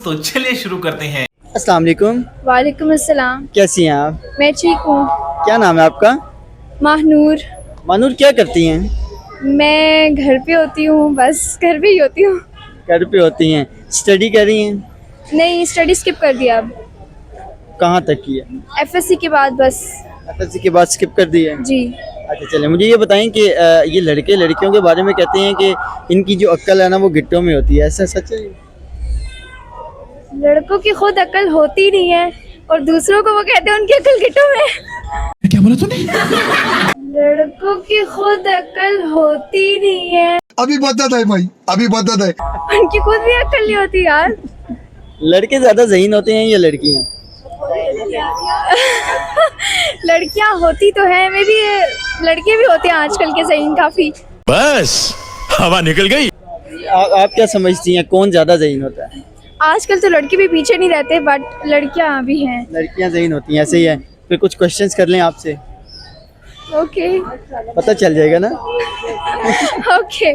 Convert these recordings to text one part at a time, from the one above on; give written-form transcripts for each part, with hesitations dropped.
तो चलिए शुरू करते हैं। अस्सलाम वालेकुम। वालेकुम अस्सलाम। कैसी हैं आप? मैं ठीक हूँ। क्या नाम है आपका? माहनूर। मानूर, क्या करती हैं? मैं घर पे होती हूँ, बस घर पे ही होती हूँ। घर पे होती हैं। स्टडी कर रही हैं? नहीं, स्टडी स्किप कर दिया अब। कहाँ तक की है? एफएससी के बाद बस। एफएससी के बाद स्किप कर दी है? जी। अच्छा चलें, मुझे ये बताएं कि ये लड़के लड़कियों के बारे में कहते हैं कि इनकी जो अक्ल है ना वो गिट्टों में होती है, ऐसा सच है? लड़कों की खुद अकल होती नहीं है और दूसरों को वो कहते हैं उनकी अकल गिट्टों में। क्या बोला तूने? लड़कों की खुद अकल होती नहीं है। अभी बदत है भाई, अभी बदत है। उनकी खुद भी अकल नहीं होती यार। लड़के ज़्यादा ज़हीन होते हैं या लड़कियाँ? लड़कियां होती तो है, मे भी लड़के भी होते हैं आजकल के ज़हीन काफी। बस हवा निकल गई। आप क्या समझती हैं कौन ज़्यादा ज़हीन होता है? आजकल तो लड़के भी पीछे नहीं रहते, बट लड़कियां भी हैं। लड़कियाँ ज़हीन होती हैं, ऐसे ही है। फिर कुछ क्वेश्चंस कर लें आपसे, ओके पता चल जाएगा ना। ओके।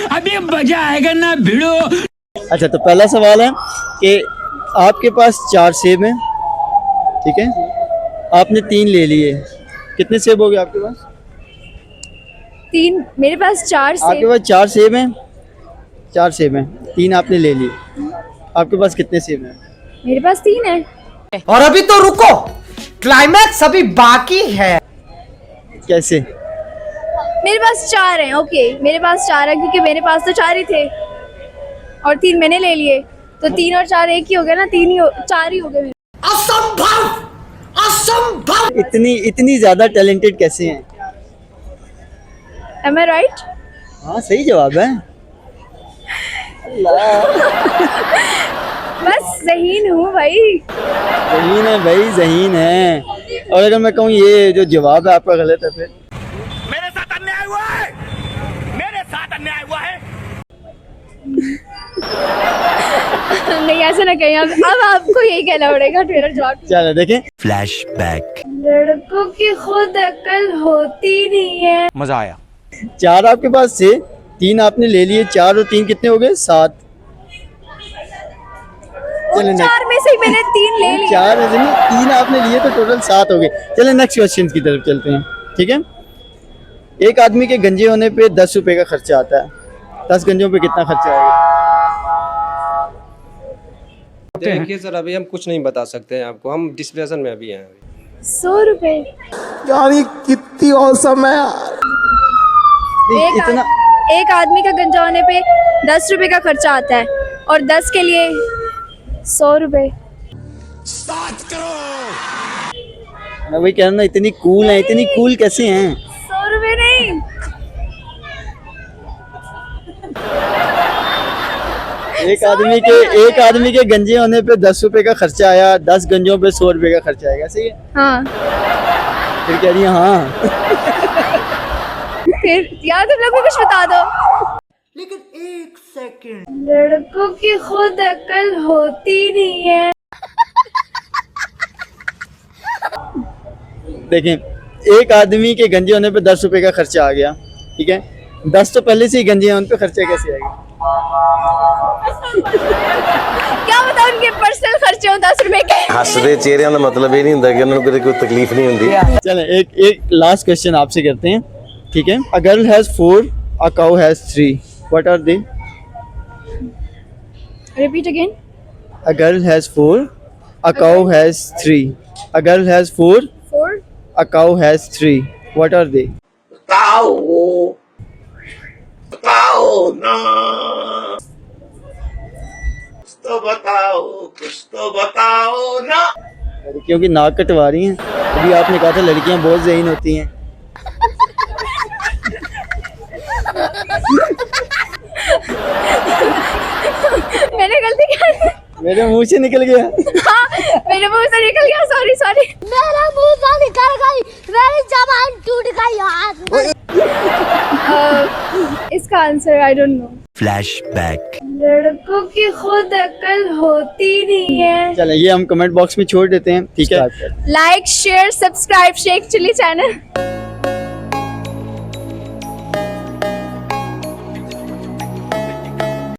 अभी मजा आएगा ना भिड़ो। अच्छा, तो पहला सवाल है कि आपके पास 4 सेब हैं, ठीक है? आपने 3 ले लिए, कितने सेब हो गए आपके पास? 3, मेरे पास 4 आपके से। पास 4 सेब हैं, 4 सेब हैं, 3 आपने ले लिए। आपके पास कितने सेब हैं? मेरे पास 3 है। और अभी तो रुको, क्लाइमैक्स अभी बाकी है। कैसे? मेरे पास 4 हैं। ओके, मेरे पास 4 है क्योंकि मेरे पास तो 4 ही थे और 3 मैंने ले लिए, तो 3 और 4 एक ही हो गया ना, 4 ही हो गए मेरे। असंभव, असंभव। इतनी ज़्यादा टैलेंटेड कैसे हैं? Am I right? हाँ, सही जवाब है। बस ज़हीन हूँ भाई। ज़हीन है भाई, ज़हीन है। और अगर मैं कहूँ ये जो जवाब है आपका गलत है, फिर मेरे साथ अन्याय हुआ है, मेरे साथ अन्याय हुआ है। नहीं, ऐसा ना कहीं। अब आपको यही कहना पड़ेगा मेरा जवाब। चलो देखें। फ्लैशबैक। लड़कों की खुद अकल होती नहीं है। मजा आया। 4 आपके पास थे, 3 आपने ले लिए। 4 और 3 कितने हो गए? 7। उन 4 में से ही मैंने 3 ले लिए। 4 में से नहीं, 3 आपने लिए तो टोटल 7 हो गए। चलें नेक्स्ट क्वेश्चन की तरफ चलते हैं, ठीक है? एक आदमी के गंजे होने पे 10 रुपए का खर्चा आता है, 10 गंजों पे कितना खर्चा आएगा? देखिए सर, अभी हम कुछ नहीं बता सकते हैं आपको, हम डिस्प्रेशन में अभी हैं। 100 रुपए। यार ये कितनी औसम है यार। इतना एक आदमी का गंजा होने पे 10 रुपए का खर्चा आता है और 10 के लिए 100 रुपए। मैं वही कह रहा हूँ ना, इतनी कूल है, इतनी कूल कैसे हैं? 100 रुपए नहीं। एक आदमी के गंजे होने पे 10 रुपए का खर्चा आया, 10 गंजों पे 100 रुपए का खर्चा आएगा, सही है? हाँ। फिर कह रही है हाँ। फिर यार तुम लोग भी कुछ बता दो। लेकिन एक सेकंड, लड़कों की खुद अकल होती नहीं है। देखें, एक आदमी के गंजे होने पे 10 रुपए का खर्चा आ गया, ठीक है? 10 तो पहले से ही गंजे हैं, उन पे खर्चा कैसे आएगा? क्या बताओ, उनके पर्सनल खर्चे हो 10 रुपए के। हसदे चेहरे का मतलब ये नहीं होता कि उन्होंने कोई तकलीफ नहीं होती। चलें एक लास्ट क्वेश्चन आपसे करते हैं, ठीक है? A girl has 4, a cow has 3, what are they? Repeat again. A girl has 4, a cow has 3, a girl has 4, 4। A cow has 3, what are they? कुछ तो बताओ ना। लड़कियों की नाक कटवा रही हैं। अभी आपने कहा था लड़कियां बहुत ज़हीन होती हैं। मैंने गलती की। मेरे मुंह से निकल गया। हाँ, मेरे मुंह से निकल गया। Sorry sorry. मेरा मुंह से निकल गई, मेरी जबान टूट गई यार। इसका answer I don't know. Flashback. लड़कों की खुद अकल होती नहीं है। चलें, ये हम कमेंट बॉक्स में छोड़ देते हैं, ठीक है? Like share subscribe Sheikh Chilli channel.